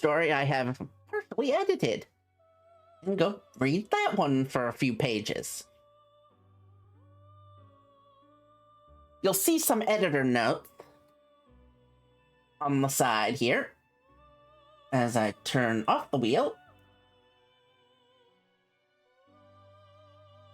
story I have partially edited. And go read that one for a few pages. You'll see some editor notes on the side here as I turn off the wheel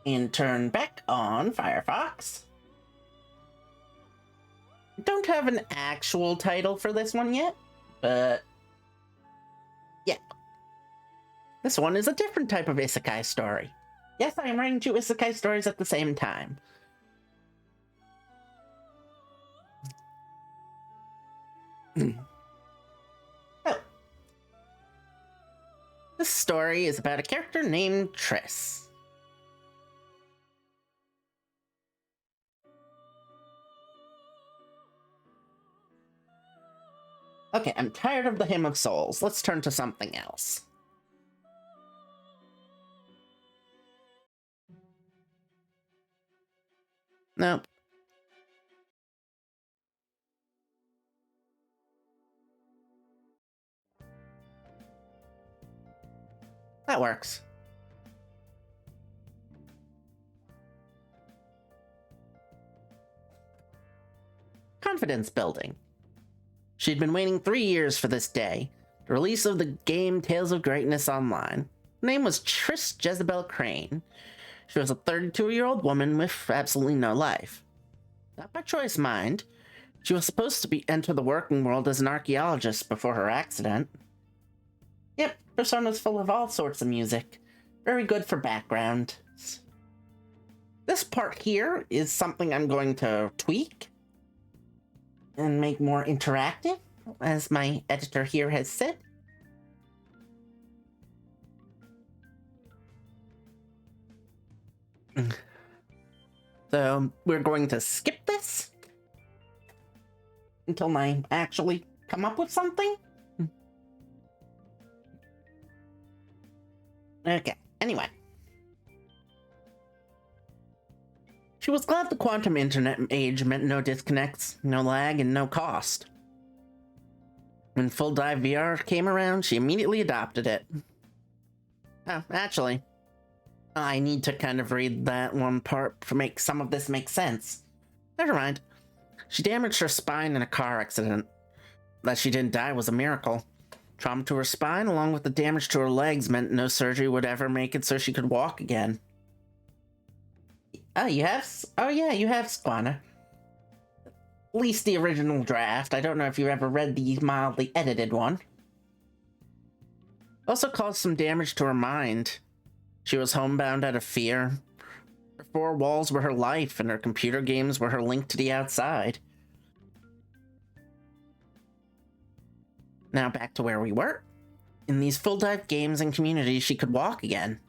and turn back on Firefox. Don't have an actual title for this one yet, but yeah. This one is a different type of isekai story. Yes, I am writing 2 isekai stories at the same time. Oh. This story is about a character named Triss. Okay, I'm tired of the Hymn of Souls. Let's turn to something else. Nope. That works. Confidence building. She'd been waiting 3 years for this day, the release of the game Tales of Greatness Online. Her name was Triss Jezebel Crane. She was a 32-year-old woman with absolutely no life. Not by choice, mind. She was supposed to enter the working world as an archaeologist before her accident. Yep, Persona's full of all sorts of music. Very good for background. This part here is something I'm going to tweak and make more interactive, as my editor here has said. So we're going to skip this until I actually come up with something. Okay, anyway. She was glad the quantum internet age meant no disconnects, no lag, and no cost. When Full Dive VR came around, she immediately adopted it. Oh, actually, I need to kind of read that one part to make some of this make sense. Never mind. She damaged her spine in a car accident. That she didn't die was a miracle. Trauma to her spine, along with the damage to her legs, meant no surgery would ever make it so she could walk again. Oh, you have? Oh, yeah, you have Squana. At least the original draft. I don't know if you ever read the mildly edited one. Also caused some damage to her mind. She was homebound out of fear. Her 4 walls were her life, and her computer games were her link to the outside. Now back to where we were. In these full dive games and communities, she could walk again.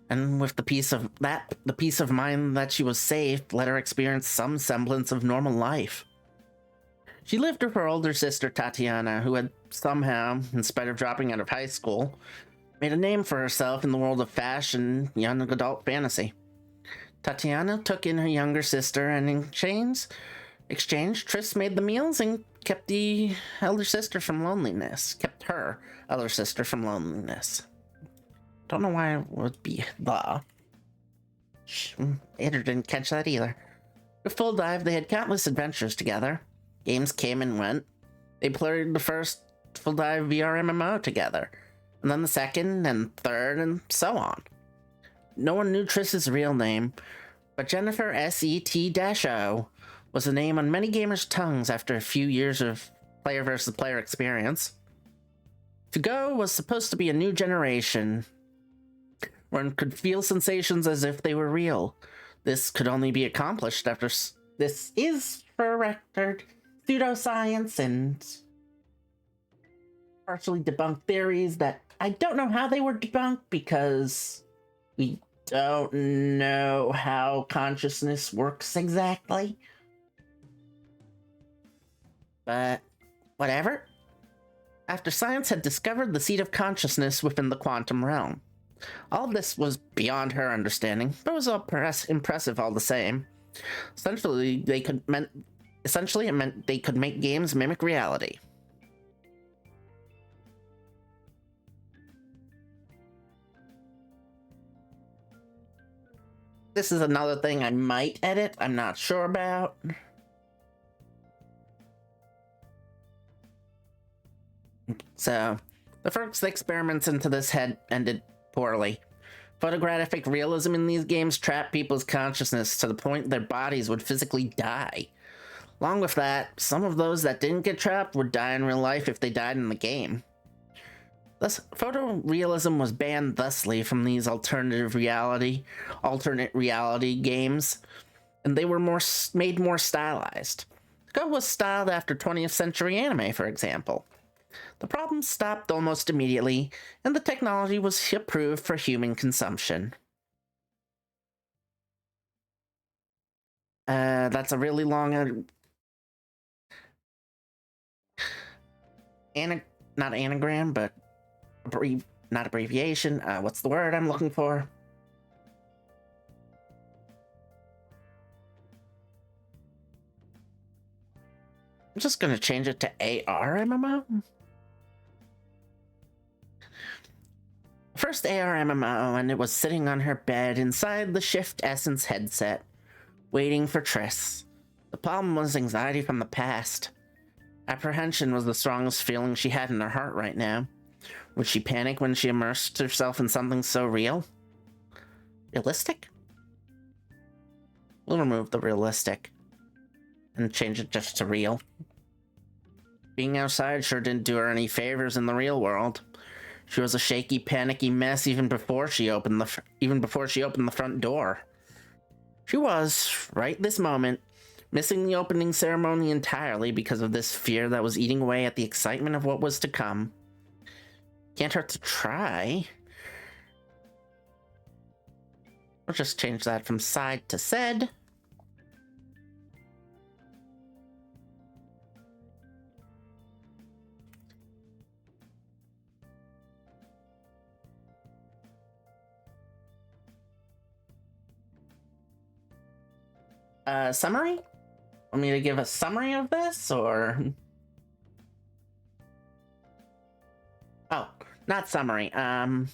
And with the peace of mind that she was safe, let her experience some semblance of normal life. She lived with her older sister Tatiana, who had somehow, in spite of dropping out of high school, made a name for herself in the world of fashion, young adult fantasy. Tatiana took in her younger sister, and in exchange, Triss made the meals and kept the elder sister from loneliness. Kept her elder sister from loneliness. Don't know why it would be the. Editor didn't catch that either. With Full Dive, they had countless adventures together. Games came and went. They played the first Full Dive VR MMO together, and then the second and third, and so on. No one knew Triss's real name, but Jennifer SET-O was a name on many gamers' tongues after a few years of player versus player experience. To go was supposed to be a new generation. One could feel sensations as if they were real. This could only be accomplished after this is, for a record, pseudoscience and partially debunked theories that I don't know how they were debunked because we don't know how consciousness works exactly. But whatever. After science had discovered the seat of consciousness within the quantum realm. All of this was beyond her understanding, but was all impressive all the same. Essentially, it meant they could make games mimic reality. This is another thing I might edit. I'm not sure about. So, the first experiments into this had ended poorly. Photographic realism in these games trapped people's consciousness to the point their bodies would physically die. Along with that, some of those that didn't get trapped would die in real life if they died in the game. Thus, photorealism was banned thusly from these alternate reality games, and they were made more stylized. Go was styled after 20th century anime, for example. The problem stopped almost immediately, and the technology was approved for human consumption. That's a really long... not anagram, but... not abbreviation. What's the word I'm looking for? I'm just gonna change it to ARMMO. First ARMMO, and it was sitting on her bed inside the Shift Essence headset, waiting for Triss. The problem was anxiety from the past. Apprehension was the strongest feeling she had in her heart right now. Would she panic when she immersed herself in something so real? Realistic? We'll remove the realistic and change it just to real. Being outside sure didn't do her any favors in the real world. She was a shaky, panicky mess even before she opened the front door. She was, right this moment, missing the opening ceremony entirely because of this fear that was eating away at the excitement of what was to come. Can't hurt to try. We'll just change that from side to said. Summary? Want me to give a summary of this, or... Oh, not summary. I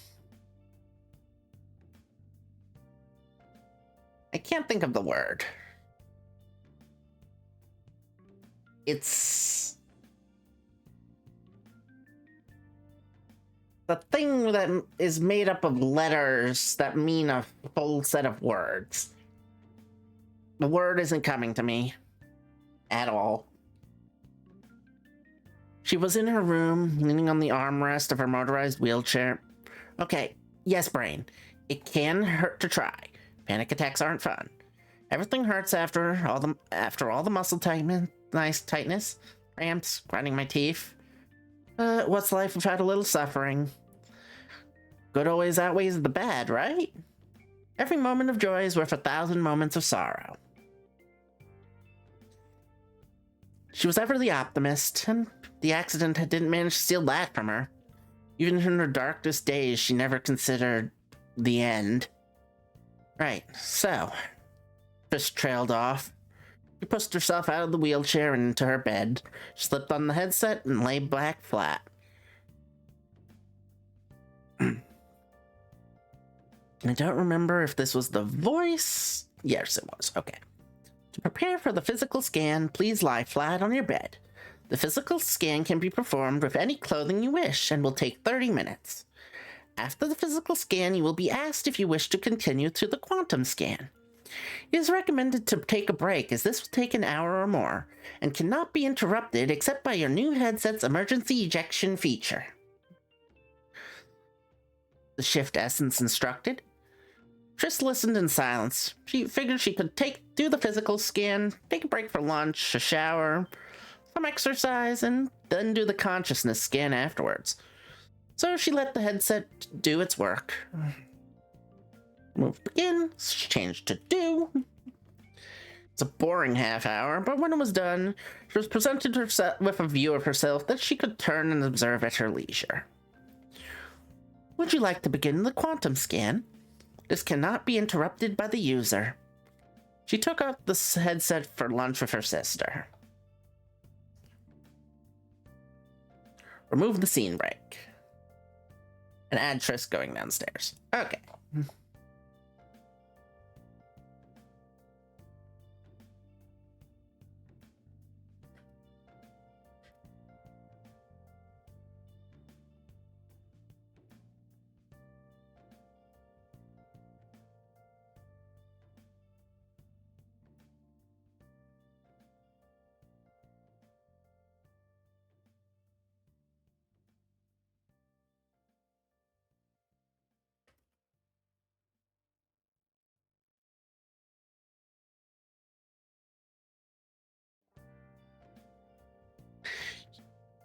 can't think of the word. It's... the thing that is made up of letters that mean a full set of words. The word isn't coming to me. At all. She was in her room, leaning on the armrest of her motorized wheelchair. Okay, yes, brain. It can hurt to try. Panic attacks aren't fun. Everything hurts after all the muscle tightness, cramps, grinding my teeth. What's life without a little suffering? Good always outweighs the bad, right? Every moment of joy is worth 1,000 moments of sorrow. She was ever the optimist, and the accident didn't manage to steal that from her. Even in her darkest days, she never considered the end. Right, so... Fish trailed off. She pushed herself out of the wheelchair and into her bed, slipped on the headset, and lay back flat. I don't remember if this was the voice. Yes, it was. Okay. To prepare for the physical scan, please lie flat on your bed. The physical scan can be performed with any clothing you wish and will take 30 minutes. After the physical scan, you will be asked if you wish to continue to the quantum scan. It is recommended to take a break, as this will take an hour or more, and cannot be interrupted except by your new headset's emergency ejection feature. The Shift Essence instructed. Triss listened in silence. She figured she could do the physical scan, take a break for lunch, a shower, some exercise, and then do the consciousness scan afterwards. So she let the headset do its work. Move begin, change to do. It's a boring half hour, but when it was done, she was presented with a view of herself that she could turn and observe at her leisure. Would you like to begin the quantum scan? This cannot be interrupted by the user. She took out the headset for lunch with her sister. Remove the scene break. And add Triss going downstairs. Okay.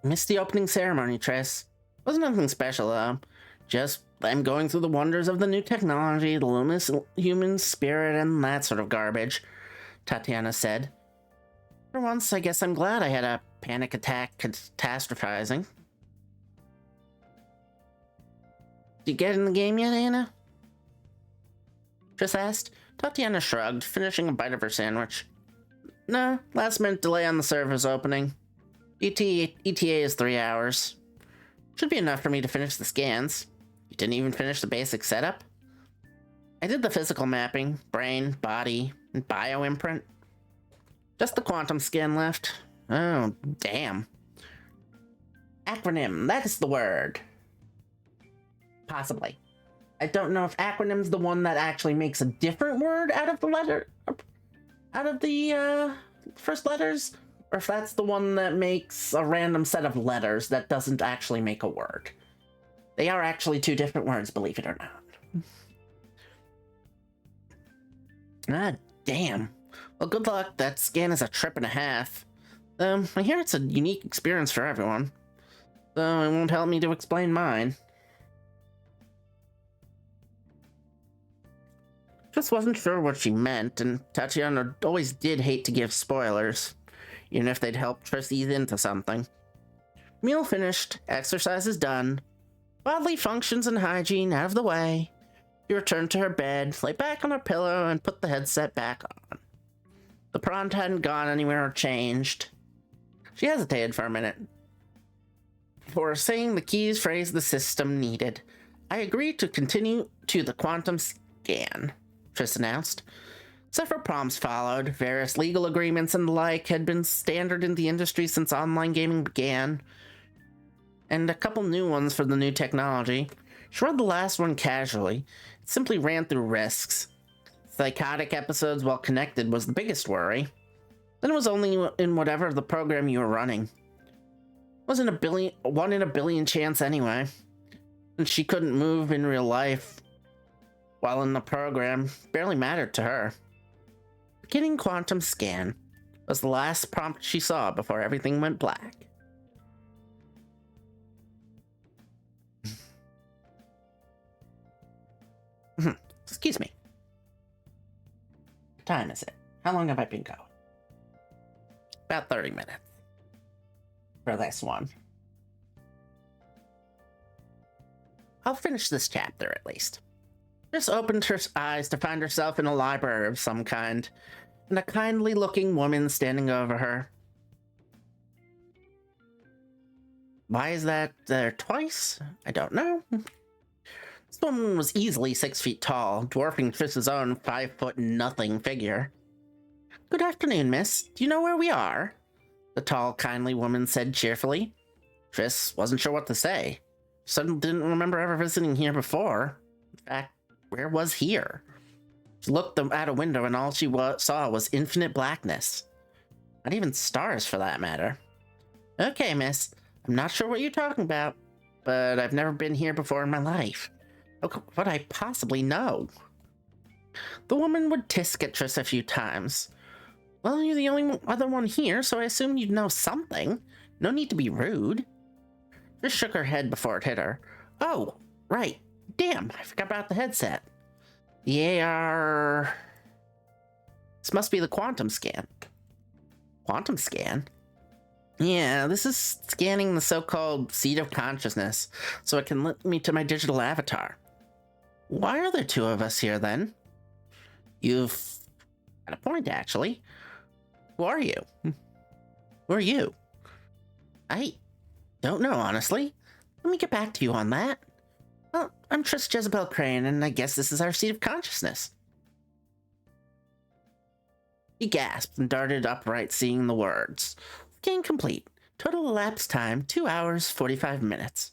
Missed the opening ceremony, Triss. Wasn't nothing special, though. Just them going through the wonders of the new technology, the luminous human spirit, and that sort of garbage, Tatiana said. For once, I guess I'm glad I had a panic attack catastrophizing. Did you get in the game yet, Anna? Triss asked. Tatiana shrugged, finishing a bite of her sandwich. No, last minute delay on the server's opening. ETA is 3 hours. Should be enough for me to finish the scans. You didn't even finish the basic setup? I did the physical mapping, brain, body, and bio-imprint. Just the quantum scan left. Oh, damn. Acronym, that is the word. Possibly. I don't know if acronym's the one that actually makes a different word out of the letter, out of the first letters, or if that's the one that makes a random set of letters that doesn't actually make a word. They are actually two different words, believe it or not. Ah, damn. Well, good luck. That scan is a trip and a half. I hear it's a unique experience for everyone, though it won't help me to explain mine. Just wasn't sure what she meant, and Tatiana always did hate to give spoilers, even if they'd help Triss ease into something. Meal finished, exercises done, bodily functions and hygiene out of the way. She returned to her bed, lay back on her pillow, and put the headset back on. The prompt hadn't gone anywhere or changed. She hesitated for a minute before saying the keys phrase the system needed. I agreed to continue to the quantum scan, Triss announced. Several prompts followed. Various legal agreements and the like had been standard in the industry since online gaming began, and a couple new ones for the new technology. She read the last one casually. It simply ran through risks. Psychotic episodes while connected was the biggest worry. Then it was only in whatever the program you were running. Wasn't a one in a billion chance anyway. And she couldn't move in real life while in the program barely mattered to her. Beginning quantum scan was the last prompt she saw before everything went black. Excuse me. What time is it? How long have I been going? About 30 minutes. For this one. I'll finish this chapter at least. Just opened her eyes to find herself in a library of some kind, and a kindly-looking woman standing over her. Why is that there twice? I don't know. This woman was easily 6 feet tall, dwarfing Triss's own 5-foot-nothing figure. Good afternoon, miss. Do you know where we are? The tall, kindly woman said cheerfully. Triss wasn't sure what to say. Suddenly didn't remember ever visiting here before. In fact, where was here? She looked out a window and all she saw was infinite blackness. Not even stars, for that matter. Okay, miss. I'm not sure what you're talking about, but I've never been here before in my life. How would I possibly know? The woman would tisk at Triss a few times. Well, you're the only other one here, so I assume you'd know something. No need to be rude. Triss shook her head before it hit her. Oh, right. Damn, I forgot about the headset. The AR... This must be the quantum scan. Quantum scan? Yeah, this is scanning the so-called seat of consciousness, so it can link me to my digital avatar. Why are there two of us here, then? You've got a point, actually. Who are you? Who are you? I don't know, honestly. Let me get back to you on that. Well, I'm Triss Jezebel Crane, and I guess this is our seat of consciousness. He gasped and darted upright, seeing the words. Scan complete. Total elapsed time, 2 hours, 45 minutes.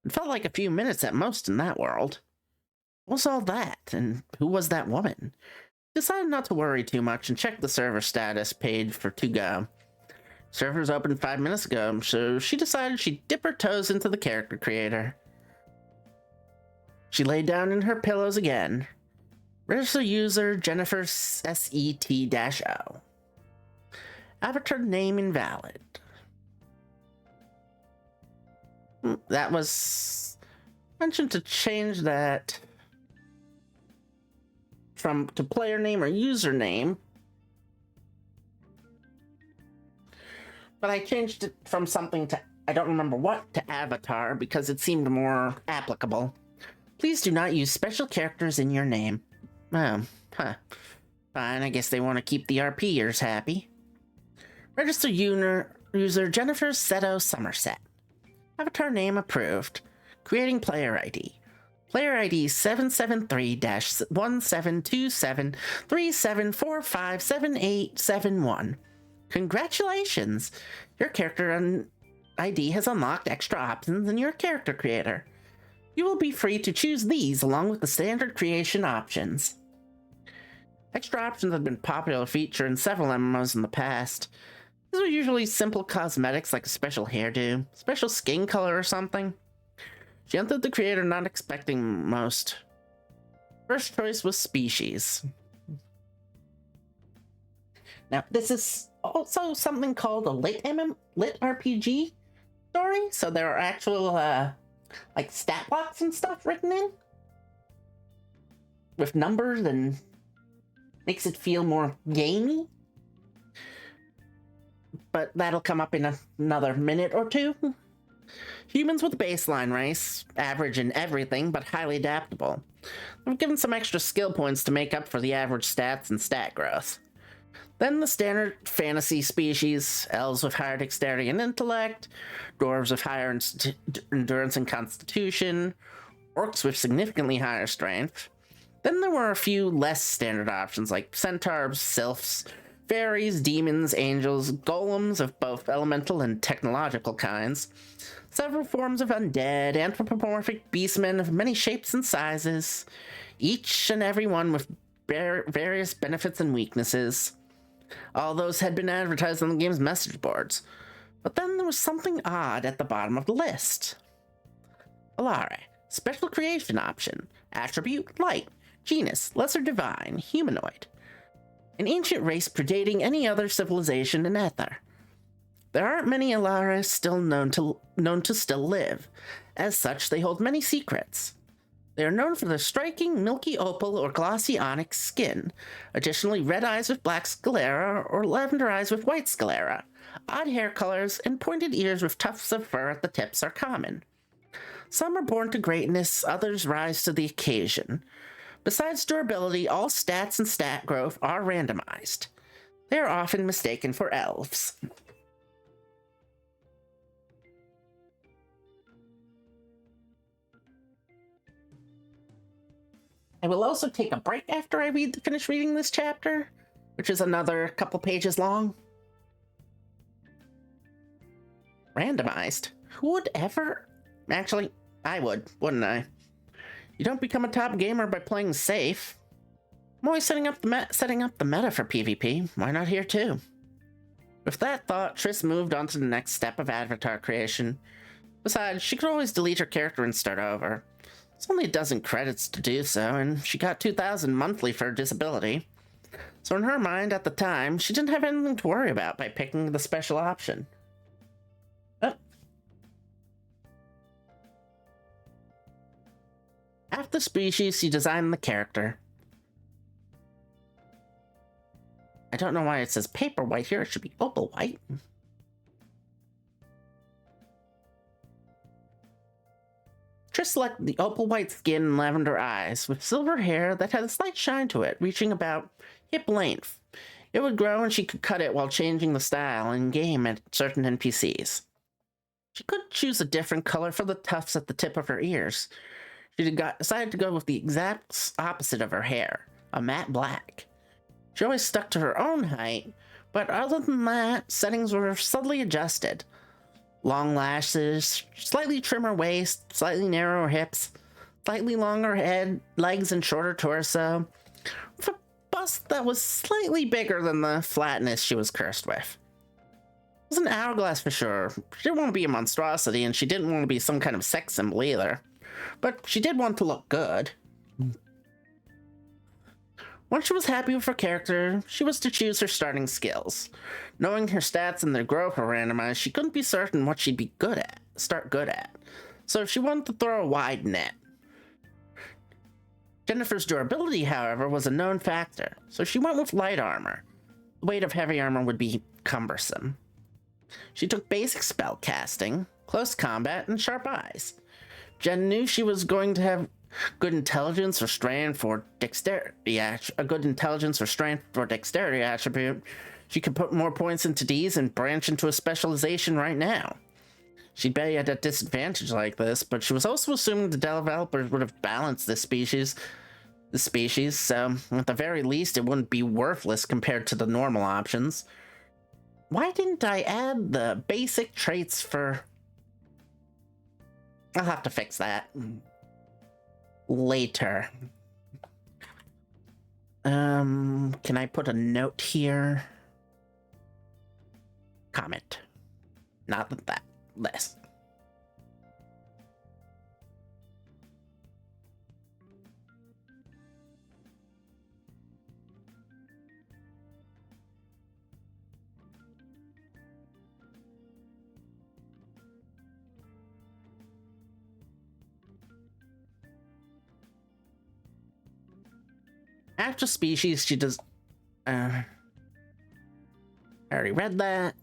It felt like a few minutes at most in that world. What was all that, and who was that woman? Decided not to worry too much and checked the server status page for to go. Servers opened 5 minutes ago, so she decided she'd dip her toes into the character creator. She lay down in her pillows again. Register user Jennifer SET-O. Avatar name invalid. That was mentioned to change that to player name or username. But I changed it from something to, I don't remember what, to avatar because it seemed more applicable. Please do not use special characters in your name. Oh, huh. Fine, I guess they want to keep the RPers happy. Register user Jennifer Seto Somerset. Avatar name approved. Creating player ID. Player ID 773-1727-37457871. Congratulations! Your character ID has unlocked extra options in your character creator. You will be free to choose these along with the standard creation options. Extra options have been a popular feature in several MMOs in the past. These were usually simple cosmetics like a special hairdo, special skin color or something. She entered the creator not expecting most. First choice was species. Now, this is also something called a LitRPG story, so there are actual like stat blocks and stuff written in with numbers and makes it feel more gamey. But that'll come up in another minute or two. Humans with baseline race, average in everything, but highly adaptable. I've given some extra skill points to make up for the average stats and stat growth. Then the standard fantasy species, elves with higher dexterity and intellect, dwarves with higher endurance and constitution, orcs with significantly higher strength. Then there were a few less standard options like centaurs, sylphs, fairies, demons, angels, golems of both elemental and technological kinds, several forms of undead, anthropomorphic beastmen of many shapes and sizes, each and every one with various benefits and weaknesses. All those had been advertised on the game's message boards. But then there was something odd at the bottom of the list. Alare, special creation option, attribute, light, genus, lesser divine, humanoid. An ancient race predating any other civilization in Ether. There aren't many Alare still known to still live. As such, they hold many secrets. They are known for their striking milky opal or glossy onyx skin, additionally red eyes with black sclera or lavender eyes with white sclera. Odd hair colors and pointed ears with tufts of fur at the tips are common. Some are born to greatness, others rise to the occasion. Besides durability, all stats and stat growth are randomized. They are often mistaken for elves. I will also take a break after I finish reading this chapter, which is another couple pages long. Randomized? Who would ever? Actually, I would, wouldn't I? You don't become a top gamer by playing safe. I'm always setting up the meta for PvP. Why not here too? With that thought, Triss moved on to the next step of avatar creation. Besides, she could always delete her character and start over. It's only a dozen credits to do so, and she got 2,000 monthly for her disability. So in her mind at the time, she didn't have anything to worry about by picking the special option. Oh. After species, she designed the character. I don't know why it says paper white here, it should be opal white. Triss selected the opal white skin and lavender eyes, with silver hair that had a slight shine to it, reaching about hip length. It would grow and she could cut it while changing the style in-game at certain NPCs. She could choose a different color for the tufts at the tip of her ears. She decided to go with the exact opposite of her hair, a matte black. She always stuck to her own height, but other than that, settings were subtly adjusted. Long lashes, slightly trimmer waist, slightly narrower hips, slightly longer head, legs and shorter torso, with a bust that was slightly bigger than the flatness she was cursed with. It was an hourglass for sure. She didn't want to be a monstrosity, and she didn't want to be some kind of sex symbol either. But she did want to look good. Once she was happy with her character, she was to choose her starting skills. Knowing her stats and their growth were randomized, she couldn't be certain what she'd be start good at. So she wanted to throw a wide net. Jennifer's durability, however, was a known factor, so she went with light armor. The weight of heavy armor would be cumbersome. She took basic spell casting, close combat, and sharp eyes. Jen knew she was going to have good intelligence or strength or dexterity. A good intelligence or strength or dexterity attribute. She could put more points into these and branch into a specialization right now. She'd be at a disadvantage like this, but she was also assuming the developers would have balanced the species, so at the very least it wouldn't be worthless compared to the normal options. Why didn't I add the basic traits for... I'll have to fix that later. Can I put a note here? Comment. Not that. This. After species, she does... I already read that.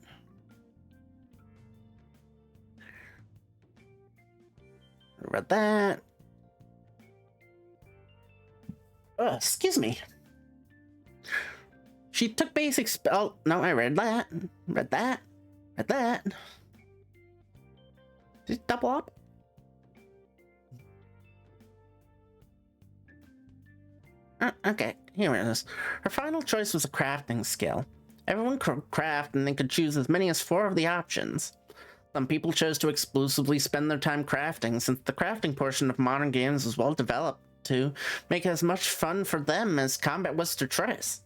Read that. Excuse me. She took basic spell... No, I read that. Read that. Read that. Did it double up? Okay, here it is. Her final choice was a crafting skill. Everyone could craft, and they could choose as many as 4 of the options. Some people chose to exclusively spend their time crafting, since the crafting portion of modern games was well developed to make it as much fun for them as combat was to Triss.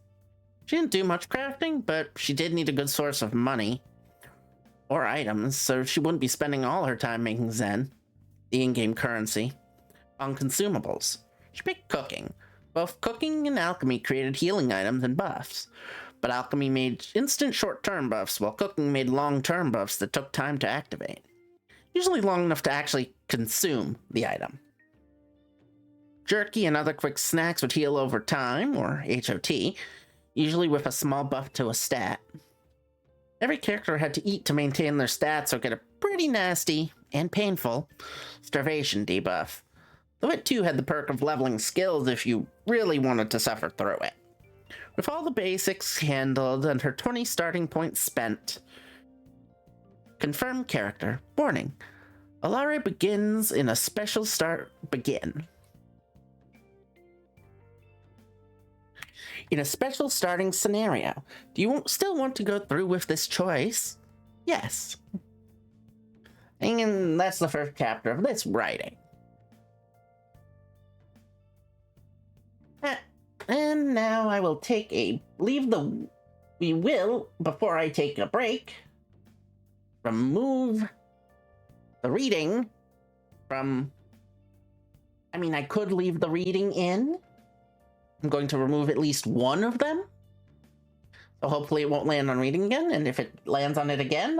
She didn't do much crafting, but she did need a good source of money or items, so she wouldn't be spending all her time making Zen, the in-game currency, on consumables. She picked cooking. Both cooking and alchemy created healing items and buffs, but alchemy made instant short-term buffs, while cooking made long-term buffs that took time to activate. Usually long enough to actually consume the item. Jerky and other quick snacks would heal over time, or HOT, usually with a small buff to a stat. Every character had to eat to maintain their stats or get a pretty nasty, and painful, starvation debuff. Though it too had the perk of leveling skills if you really wanted to suffer through it. With all the basics handled and her 20 starting points spent. Confirmed character. Warning. Alare begins in a special in a special starting scenario. Do you still want to go through with this choice? Yes. And that's the first chapter of this writing. And now I will before I take a break, remove the reading from, I could leave the reading in. I'm going to remove at least one of them. So hopefully it won't land on reading again, and if it lands on it again,